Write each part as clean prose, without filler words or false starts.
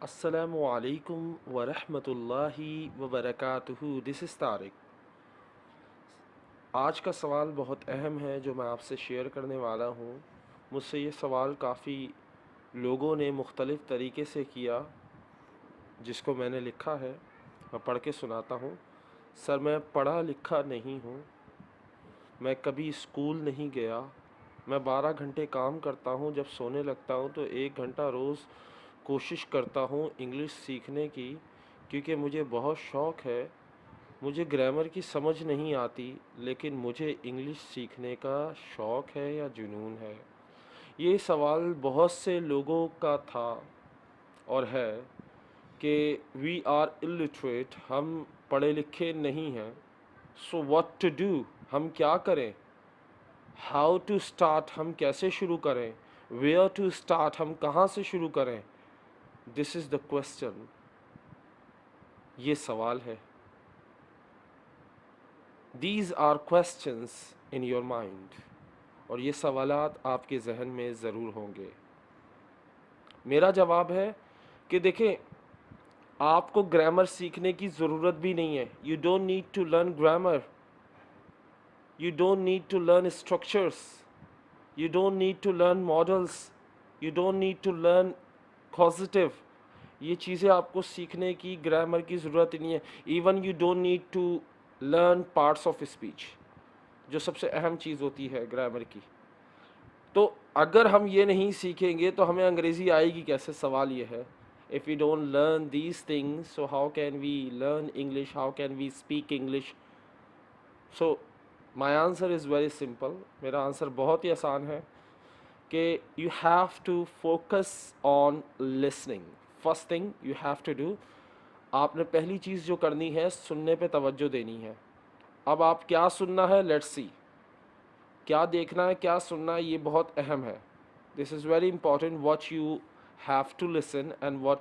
अस्सलामु अलैकुम व रहमतुल्लाहि व बरकातुहू। This is Tariq. आज का सवाल बहुत अहम है जो मैं आपसे शेयर करने वाला हूँ। मुझसे ये सवाल काफ़ी लोगों ने मुख्तलिफ़ तरीके से किया, जिसको मैंने लिखा है। मैं पढ़ के सुनाता हूँ। सर, मैं पढ़ा लिखा नहीं हूँ, मैं कभी स्कूल नहीं गया, मैं 12 घंटे काम करता हूँ, जब सोने लगता हूँ तो 1 घंटा रोज़ कोशिश करता हूँ इंग्लिश सीखने की, क्योंकि मुझे बहुत शौक़ है। मुझे ग्रामर की समझ नहीं आती, लेकिन मुझे इंग्लिश सीखने का शौक़ है या जुनून है। ये सवाल बहुत से लोगों का था और है कि वी आर इलिटरेट, हम पढ़े लिखे नहीं हैं। सो व्हाट टू डू, हम क्या करें। हाउ टू स्टार्ट, हम कैसे शुरू करें। वेयर टू स्टार्ट, हम कहाँ से शुरू करें। दिस इज़ द क्वेश्चन, ये सवाल है। These are questions in your mind, और ये सवालात आपके जहन में ज़रूर होंगे। मेरा जवाब है कि देखें, आपको ग्रामर सीखने की ज़रूरत भी नहीं है। You don't need to learn grammar, you don't need to learn structures, you don't need to learn modals, you don't need to learn causative. ये चीज़ें आपको सीखने की ग्रामर की ज़रूरत ही नहीं है। Even you don't need to learn parts of speech, जो सबसे अहम चीज़ होती है ग्रामर की। तो अगर हम ये नहीं सीखेंगे तो हमें अंग्रेज़ी आएगी कैसे, सवाल ये है। If we don't learn these things, so how can we learn English, how can we speak English. So my answer is very simple. मेरा आंसर बहुत ही आसान है कि you have to focus on listening. First thing you have to do, आपने पहली चीज़ जो करनी है, सुनने पे तवज्जो देनी है। अब आप क्या सुनना है, लेट्स सी। क्या देखना है, क्या सुनना है, ये बहुत अहम है। This is very important, what you have to listen and what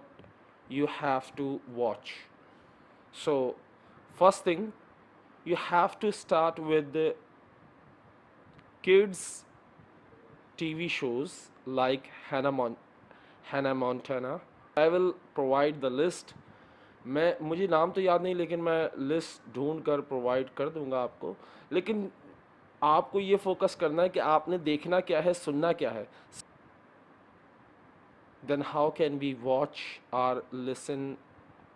you have to watch. So first thing, you have to start with the kids TV shows like Hannah Montana. I will provide the list. मुझे नाम तो याद नहीं, लेकिन मैं list ढूंढ कर provide कर दूंगा आपको। लेकिन आपको ये फोकस करना है कि आपने देखना क्या है, सुनना क्या है। Then how can we watch or listen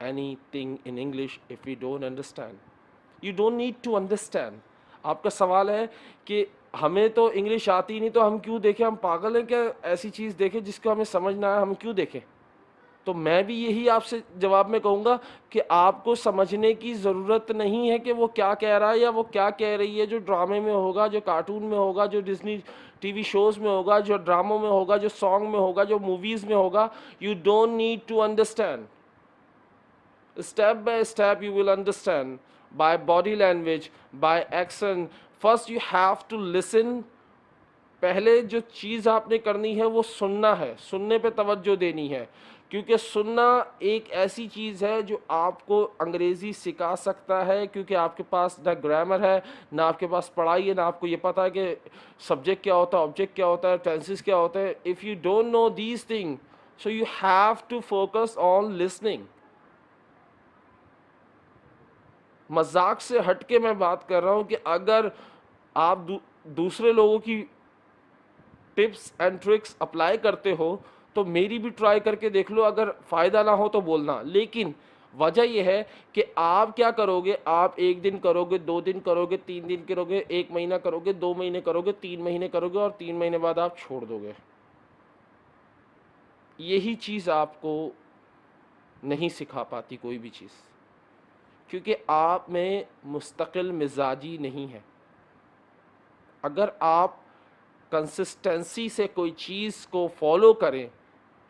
anything in English if we don't understand? You don't need to understand. आपका सवाल है कि हमें तो इंग्लिश आती नहीं, तो हम क्यों देखें, हम पागल हैं क्या ऐसी चीज़ देखें जिसको हमें समझ ना आए, हम क्यों देखें। तो मैं भी यही आपसे जवाब में कहूँगा कि आपको समझने की ज़रूरत नहीं है कि वो क्या कह रहा है या वो क्या कह रही है। जो ड्रामे में होगा, जो कार्टून में होगा, जो डिज्नी टीवी शोज़ में होगा, जो ड्रामों में होगा, जो सॉन्ग में होगा, जो मूवीज़ में होगा, you don't need to understand. Step by step you will understand, by body language, by action. First you have to listen. पहले जो चीज़ आपने करनी है वो सुनना है, सुनने पे तवज्जो देनी है, क्योंकि सुनना एक ऐसी चीज़ है जो आपको अंग्रेज़ी सिखा सकता है। क्योंकि आपके पास ना ग्रामर है, ना आपके पास पढ़ाई है, ना आपको ये पता है कि सब्जेक्ट क्या होता है, ऑब्जेक्ट क्या होता है, टेंसेस क्या होते हैं। If you don't know these thing, so you have to focus on listening. मजाक से हट के मैं बात कर रहा हूँ कि अगर आप दूसरे लोगों की टिप्स एंड ट्रिक्स अप्लाई करते हो तो मेरी भी ट्राई करके देख लो, अगर फ़ायदा ना हो तो बोलना। लेकिन वजह यह है कि आप क्या करोगे, आप 1 दिन करोगे, 2 दिन करोगे, 3 दिन करोगे, 1 महीना करोगे, 2 महीने करोगे, 3 महीने करोगे, और 3 महीने बाद आप छोड़ दोगे। यही चीज़ आपको नहीं सिखा पाती कोई भी चीज़, क्योंकि आप में मुस्तकिल मिजाजी नहीं है। अगर आप कंसिस्टेंसी से कोई चीज़ को फॉलो करें,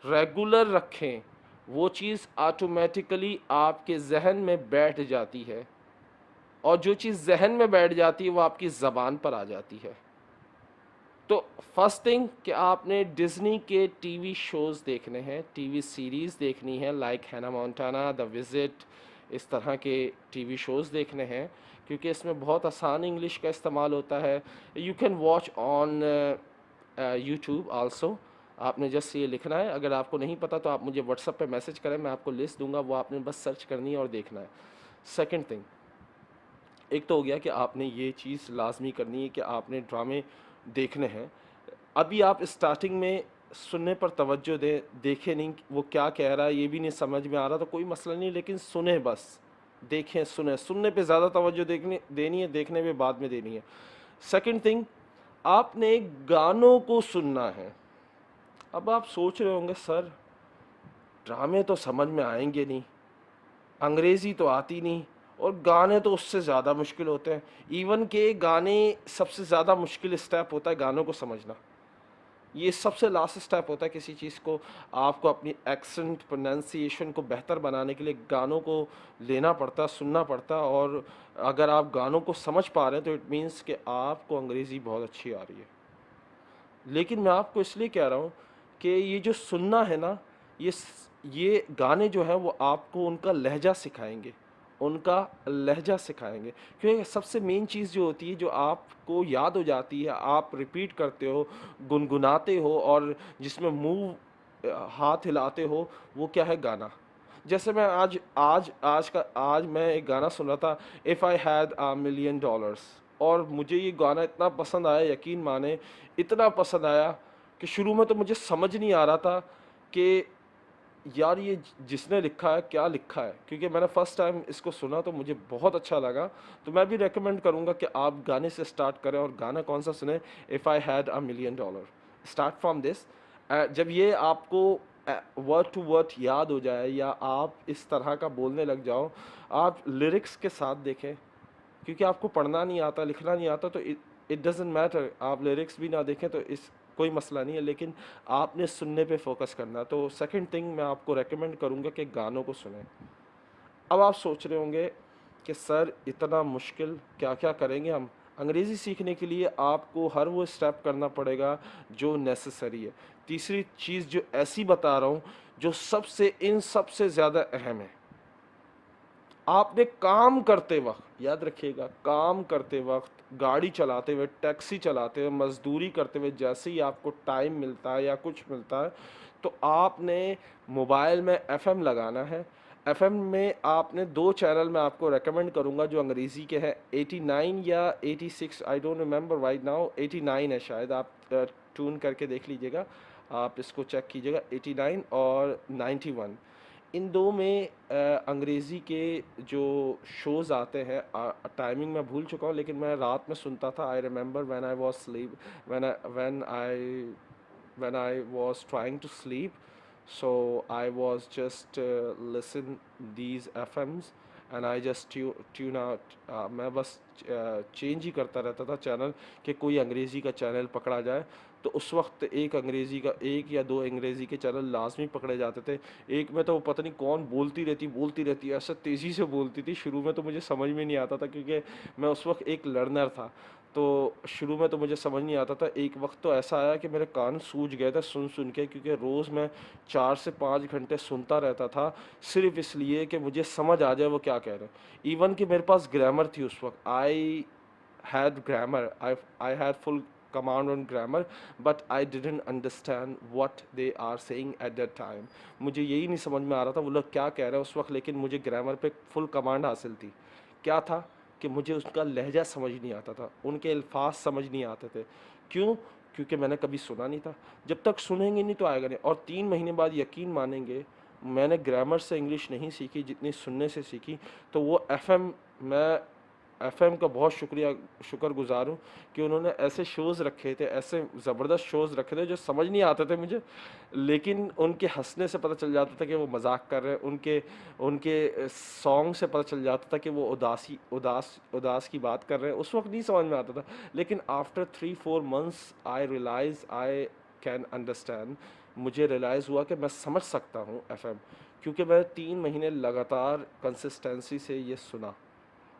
रेगुलर रखें, वो चीज़ ऑटोमेटिकली आपके जहन में बैठ जाती है, और जो चीज़ जहन में बैठ जाती है वो आपकी ज़बान पर आ जाती है। तो फर्स्ट थिंग कि आपने डिज़नी के टीवी शोज़ देखने हैं, टीवी सीरीज़ देखनी है, like Hannah Montana, the visit, इस तरह के टीवी शोज़ देखने हैं, क्योंकि इसमें बहुत आसान इंग्लिश का इस्तेमाल होता है। You can watch on YouTube also. आपने जस्ट ये लिखना है, अगर आपको नहीं पता तो आप मुझे व्हाट्सएप पे मैसेज करें, मैं आपको लिस्ट दूंगा, वो आपने बस सर्च करनी है और देखना है। सेकंड थिंग, एक तो हो गया कि आपने ये चीज़ लाजमी करनी है कि आपने ड्रामे देखने हैं। अभी आप स्टार्टिंग में सुनने पर तवज्जो दें, देखें नहीं कि वो क्या कह रहा है, ये भी नहीं समझ में आ रहा तो कोई मसला नहीं, लेकिन सुने बस, देखें सुने, सुनने पे ज़्यादा तवज्जो देखने देनी है, देखने पे बाद में देनी है। सेकंड थिंग, आपने गानों को सुनना है। अब आप सोच रहे होंगे सर ड्रामे तो समझ में आएंगे नहीं, अंग्रेज़ी तो आती नहीं, और गाने तो उससे ज़्यादा मुश्किल होते हैं। इवन के गाने सबसे ज़्यादा मुश्किल स्टेप होता है गानों को समझना। ये सबसे लास्ट स्टेप होता है किसी चीज़ को, आपको अपनी एक्सेंट प्रोनाउंसिएशन को बेहतर बनाने के लिए गानों को लेना पड़ता, सुनना पड़ता। और अगर आप गानों को समझ पा रहे हैं तो इट मीन्स कि आपको अंग्रेज़ी बहुत अच्छी आ रही है। लेकिन मैं आपको इसलिए कह रहा हूँ कि ये जो सुनना है ना, ये गाने जो है वो आपको उनका लहजा सिखाएंगे, उनका लहजा सिखाएंगे। क्योंकि सबसे मेन चीज़ जो होती है, जो आपको याद हो जाती है, आप रिपीट करते हो, गुनगुनाते हो, और जिसमें मुंह हाथ हिलाते हो, वो क्या है? गाना। जैसे मैं आज मैं एक गाना सुन रहा था, if I had a million dollars, और मुझे ये गाना इतना पसंद आया, यकीन माने इतना पसंद आया कि शुरू में तो मुझे समझ नहीं आ रहा था कि यार ये जिसने लिखा है क्या लिखा है, क्योंकि मैंने फर्स्ट टाइम इसको सुना तो मुझे बहुत अच्छा लगा। तो मैं भी रेकमेंड करूँगा कि आप गाने से स्टार्ट करें, और गाना कौन सा सुने? If I had a million dollar, start from this. जब ये आपको वर्ड टू वर्ड याद हो जाए, या आप इस तरह का बोलने लग जाओ, आप लिरिक्स के साथ देखें, क्योंकि आपको पढ़ना नहीं आता, लिखना नहीं आता, तो इट डजेंट मैटर, आप लिरिक्स भी ना देखें तो इस कोई मसला नहीं है, लेकिन आपने सुनने पे फोकस करना। तो सेकंड थिंग मैं आपको रेकमेंड करूँगा कि गानों को सुनें। अब आप सोच रहे होंगे कि सर इतना मुश्किल, क्या क्या करेंगे हम? अंग्रेज़ी सीखने के लिए आपको हर वो स्टेप करना पड़ेगा जो नेसेसरी है। तीसरी चीज़ जो ऐसी बता रहा हूँ, जो सबसे इन सबसे ज़्यादा अहम है, आपने काम करते वक्त, याद रखिएगा, काम करते वक्त, गाड़ी चलाते हुए, टैक्सी चलाते हुए, मजदूरी करते हुए, जैसे ही आपको टाइम मिलता है या कुछ मिलता है, तो आपने मोबाइल में एफएम लगाना है। एफएम में आपने दो चैनल मैं आपको रेकमेंड करूंगा जो अंग्रेज़ी के हैं, 89 या 86, I don't remember right now, 89 है शायद, आप ट्यून करके देख लीजिएगा, आप इसको चेक कीजिएगा, 89 और 91। इन दो में अंग्रेज़ी के जो शोज़ आते हैं, टाइमिंग मैं भूल चुका हूँ, लेकिन मैं रात में सुनता था। I remember when I was sleep, when I was trying to sleep, so I was just listen these FMs, and I just tune out. मैं बस चेंज ही करता रहता था चैनल, कि कोई अंग्रेज़ी का चैनल पकड़ा जाए। तो उस वक्त एक या दो अंग्रेज़ी के चैनल लाजमी पकड़े जाते थे। एक में तो पता नहीं कौन बोलती रहती ऐसा तेज़ी से बोलती थी, शुरू में तो मुझे समझ में नहीं आता था, क्योंकि मैं उस वक्त एक लर्नर था, तो शुरू में तो मुझे समझ नहीं आता था। एक वक्त तो ऐसा आया कि मेरे कान सूज गए थे सुन सुन के, क्योंकि रोज़ मैं 4 से 5 घंटे सुनता रहता था, सिर्फ इसलिए कि मुझे समझ आ जाए वो क्या कह रहे हैं। इवन कि मेरे पास ग्रामर थी उस वक्त, आई had grammar, I had full command on grammar, but I didn't understand what they are saying at that time. मुझे यही नहीं समझ में आ रहा था वो लोग क्या कह रहे हैं उस वक्त, लेकिन मुझे ग्रामर पे फुल कमांड हासिल थी। क्या था कि मुझे उसका लहजा समझ नहीं आता था, उनके अल्फाज समझ नहीं आते थे। क्यों? क्योंकि मैंने कभी सुना नहीं था। जब तक सुनेंगे नहीं तो आएगा नहीं। और 3 महीने बाद यकीन मानेंगे, मैंने ग्रामर से इंग्लिश नहीं सीखी जितनी सुनने से सीखी। तो वो एफएम, मैं एफएम का बहुत शुक्रगुज़ार हूँ कि उन्होंने ऐसे शोज़ रखे थे, ऐसे ज़बरदस्त शोज़ रखे थे जो समझ नहीं आते थे मुझे, लेकिन उनके हंसने से पता चल जाता था कि वो मजाक कर रहे हैं, उनके उनके सॉन्ग से पता चल जाता था कि वो उदास की बात कर रहे हैं। उस वक्त नहीं समझ में आता था, लेकिन after 3-4 months I realize I can understand, मुझे रियलाइज़ हुआ कि मैं समझ सकता हूँ एफएम, क्योंकि मैं 3 महीने लगातार कंसिस्टेंसी से ये सुना,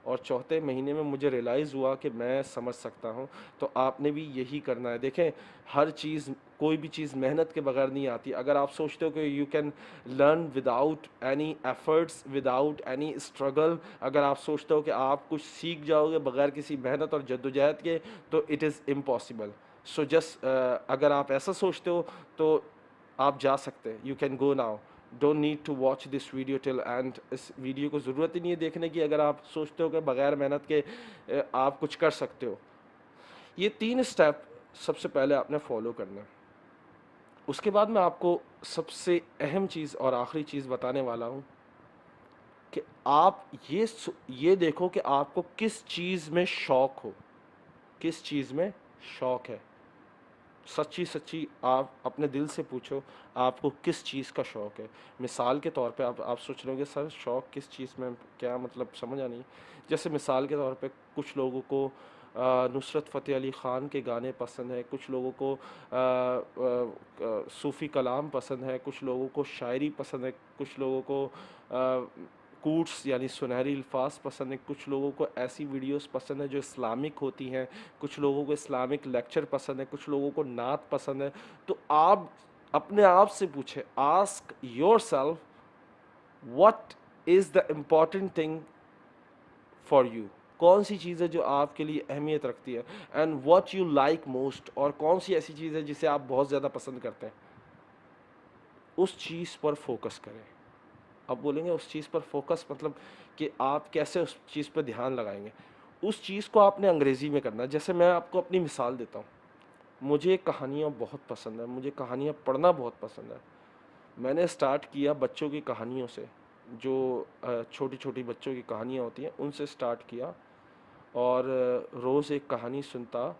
और चौथे महीने में मुझे रियलाइज़ हुआ कि मैं समझ सकता हूँ। तो आपने भी यही करना है। देखें, हर चीज़, कोई भी चीज़ मेहनत के बगैर नहीं आती। अगर आप सोचते हो कि you can learn without any efforts, without any struggle, अगर आप सोचते हो कि आप कुछ सीख जाओगे बगैर किसी मेहनत और जद्दोजहद के, तो it is impossible. So just अगर आप ऐसा सोचते हो तो आप जा सकते हैं, you can go now, don't need to watch this video till end. इस वीडियो को ज़रूरत ही नहीं है देखने की अगर आप सोचते हो कि बगैर मेहनत के आप कुछ कर सकते हो। ये 3 स्टेप सबसे पहले आपने फॉलो करना है। उसके बाद मैं आपको सबसे अहम चीज़ और आखिरी चीज़ बताने वाला हूँ कि आप ये देखो कि आपको किस चीज़ में शौक हो, किस चीज़ में शौक है। सच्ची सच्ची आप अपने दिल से पूछो आपको किस चीज़ का शौक़ है। मिसाल के तौर पे आप सोच रहे होंगे सर शौक़ किस चीज़ में, क्या मतलब समझा नहीं। जैसे मिसाल के तौर पे कुछ लोगों को नुसरत फ़तेह अली ख़ान के गाने पसंद है, कुछ लोगों को सूफ़ी कलाम पसंद है, कुछ लोगों को शायरी पसंद है, कुछ लोगों को कोट्स यानी सुनहरी अल्फाज पसंद है, कुछ लोगों को ऐसी वीडियोस पसंद है जो इस्लामिक होती हैं, कुछ लोगों को इस्लामिक लेक्चर पसंद है, कुछ लोगों को नात पसंद है। तो आप अपने आप से पूछें, ask your self what is the important thing for you. कौन सी चीज़ है जो आपके लिए अहमियत रखती है, and what you like most, और कौन सी ऐसी चीज़ है जिसे आप बहुत ज़्यादा पसंद करते हैं। उस चीज़ पर फोकस करें। अब बोलेंगे उस चीज़ पर फोकस मतलब कि आप कैसे उस चीज़ पर ध्यान लगाएंगे। उस चीज़ को आपने अंग्रेज़ी में करना है। जैसे मैं आपको अपनी मिसाल देता हूँ, मुझे कहानियाँ बहुत पसंद है, मुझे कहानियाँ पढ़ना बहुत पसंद है। मैंने स्टार्ट किया बच्चों की कहानियों से, जो छोटी छोटी बच्चों की कहानियाँ होती हैं उनसे स्टार्ट किया, और रोज़ एक कहानी सुनता,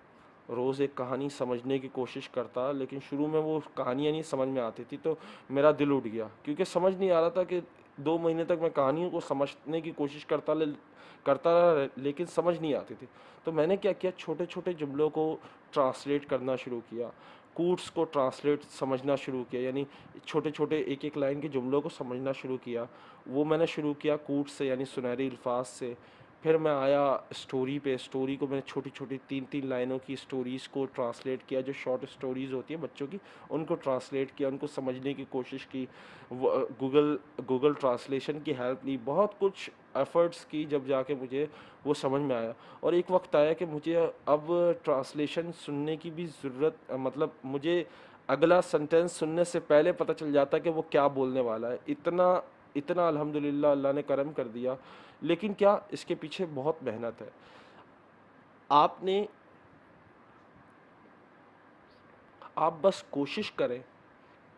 रोज़ एक कहानी समझने की कोशिश करता। लेकिन शुरू में वो कहानियाँ नहीं समझ में आती थी तो मेरा दिल उठ गया, क्योंकि समझ नहीं आ रहा था कि 2 महीने तक मैं कहानियों को समझने की कोशिश करता रहा लेकिन समझ नहीं आती थी। तो मैंने क्या किया, छोटे-छोटे जुमलों को ट्रांसलेट करना शुरू किया, कोट्स को ट्रांसलेट समझना शुरू किया, यानी छोटे-छोटे एक-एक लाइन के जुमलों को समझना शुरू किया। वो मैंने शुरू किया कोट्स से यानी सुनहरी अल्फाज से। फिर मैं आया स्टोरी पे, स्टोरी को मैंने छोटी-छोटी 3-3 लाइनों की स्टोरीज़ को ट्रांसलेट किया, जो शॉर्ट स्टोरीज़ होती हैं बच्चों की, उनको ट्रांसलेट किया, उनको समझने की कोशिश की। गूगल ट्रांसलेशन की हेल्प ली, बहुत कुछ एफ़र्ट्स की, जब जाके मुझे वो समझ में आया। और एक वक़्त आया कि मुझे अब ट्रांसलेशन सुनने की भी ज़रूरत, मतलब मुझे अगला सेंटेंस सुनने से पहले पता चल जाता है कि वो क्या बोलने वाला है। इतना इतना अल्हम्दुलिल्लाह अल्लाह ने करम कर दिया। लेकिन क्या इसके पीछे बहुत मेहनत है। आपने आप बस कोशिश करें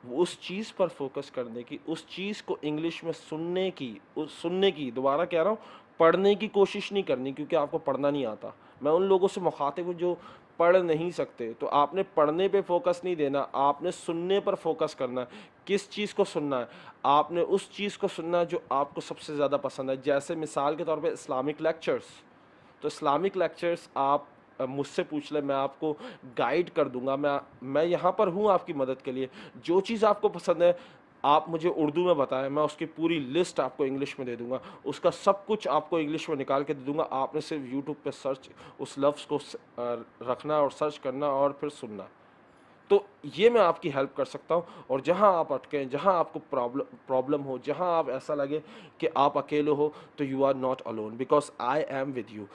उस चीज़ पर फोकस करने की, उस चीज़ को इंग्लिश में सुनने की, दोबारा कह रहा हूँ, पढ़ने की कोशिश नहीं करनी, क्योंकि आपको पढ़ना नहीं आता। मैं उन लोगों से मुखातिब हूँ जो पढ़ नहीं सकते, तो आपने पढ़ने पे फोकस नहीं देना, आपने सुनने पर फोकस करना है। किस चीज़ को सुनना है? आपने उस चीज़ को सुनना है जो आपको सबसे ज़्यादा पसंद है। जैसे मिसाल के तौर पे इस्लामिक लेक्चर्स, तो इस्लामिक लेक्चर्स आप मुझसे पूछ लें, मैं आपको गाइड कर दूंगा। मैं यहाँ पर हूँ आपकी मदद के लिए। जो चीज़ आपको पसंद है आप मुझे उर्दू में बताएं, मैं उसकी पूरी लिस्ट आपको इंग्लिश में दे दूंगा, उसका सब कुछ आपको इंग्लिश में निकाल के दे दूंगा। आपने सिर्फ यूट्यूब पे सर्च उस लफ्ज़ को रखना और सर्च करना और फिर सुनना। तो ये मैं आपकी हेल्प कर सकता हूँ। और जहाँ आप अटकें, जहाँ आपको प्रॉब्लम हो, जहाँ आप ऐसा लगे कि आप अकेले हो, तो you are not alone, because I am with you.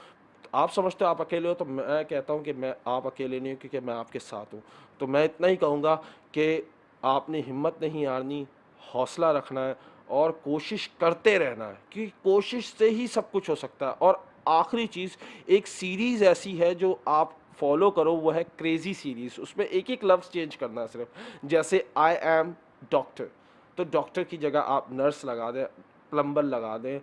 आप समझते हो आप अकेले हो, तो मैं कहता हूँ कि मैं आप अकेले नहीं हो, क्योंकि मैं आपके साथ हूँ। तो मैं इतना ही कहूँगा कि आपने हिम्मत नहीं हारनी, हौसला रखना है और कोशिश करते रहना है, क्योंकि कोशिश से ही सब कुछ हो सकता है। और आखिरी चीज़, एक सीरीज़ ऐसी है जो आप फॉलो करो, वो है क्रेज़ी सीरीज़। उसमें एक-एक लफ्ज़ चेंज करना है सिर्फ। जैसे आई एम डॉक्टर, तो डॉक्टर की जगह आप नर्स लगा दें, प्लम्बर लगा दें,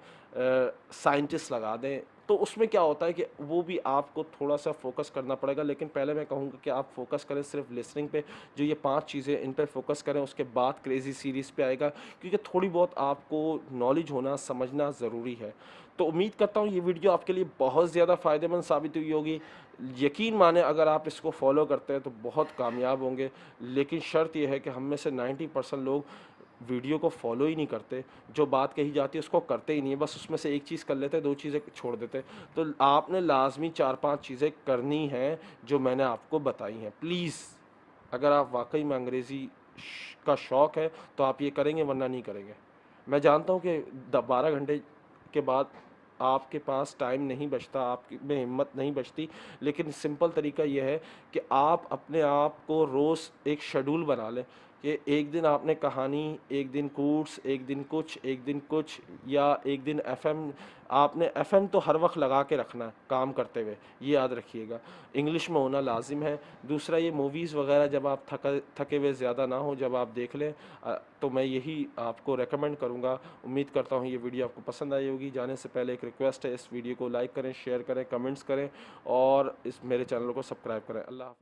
साइंटिस्ट लगा दें। तो उसमें क्या होता है कि वो भी आपको थोड़ा-सा फ़ोकस करना पड़ेगा। लेकिन पहले मैं कहूँगा कि आप फ़ोकस करें सिर्फ लिसनिंग पे, जो ये 5 चीज़ें इन पे फ़ोकस करें, उसके बाद क्रेज़ी सीरीज़ पे आएगा, क्योंकि थोड़ी बहुत आपको नॉलेज होना, समझना ज़रूरी है। तो उम्मीद करता हूँ ये वीडियो आपके लिए बहुत ज़्यादा फ़ायदेमंद साबित हुई होगी। यकीन माने अगर आप इसको फ़ॉलो करते हैं तो बहुत कामयाब होंगे। लेकिन शर्त ये है कि हम में से 90% लोग वीडियो को फॉलो ही नहीं करते, जो बात कही जाती है उसको करते ही नहीं है, बस उसमें से एक चीज़ कर लेते हैं, 2 चीज़ें छोड़ देते हैं। तो आपने लाज़मी 4-5 चीज़ें करनी हैं जो मैंने आपको बताई हैं। प्लीज़, अगर आप वाक़ई में अंग्रेज़ी का शौक़ है तो आप ये करेंगे, वरना नहीं करेंगे। मैं जानता हूँ कि 12 घंटे के बाद आपके पास टाइम नहीं बचता, आपकी में हिम्मत नहीं बचती, लेकिन सिंपल तरीका यह है कि आप अपने आप को रोज़ एक शेड्यूल बना लें कि एक दिन आपने कहानी, एक दिन कोर्स, एक दिन कुछ, एक दिन कुछ, या एक दिन एफएम। आपने एफएम तो हर वक्त लगा के रखना है काम करते हुए, ये याद रखिएगा। इंग्लिश में होना लाजिम है। दूसरा, ये मूवीज़ वगैरह जब आप थके हुए ज़्यादा ना हो, जब आप देख लें, तो मैं यही आपको रेकमेंड करूँगा। उम्मीद करता हूँ ये वीडियो आपको पसंद आई होगी। जाने से पहले एक रिक्वेस्ट है, इस वीडियो को लाइक करें, शेयर करें, कमेंट्स करें और इस मेरे चैनल को सब्सक्राइब करें। अल्लाह हाफ़िज़।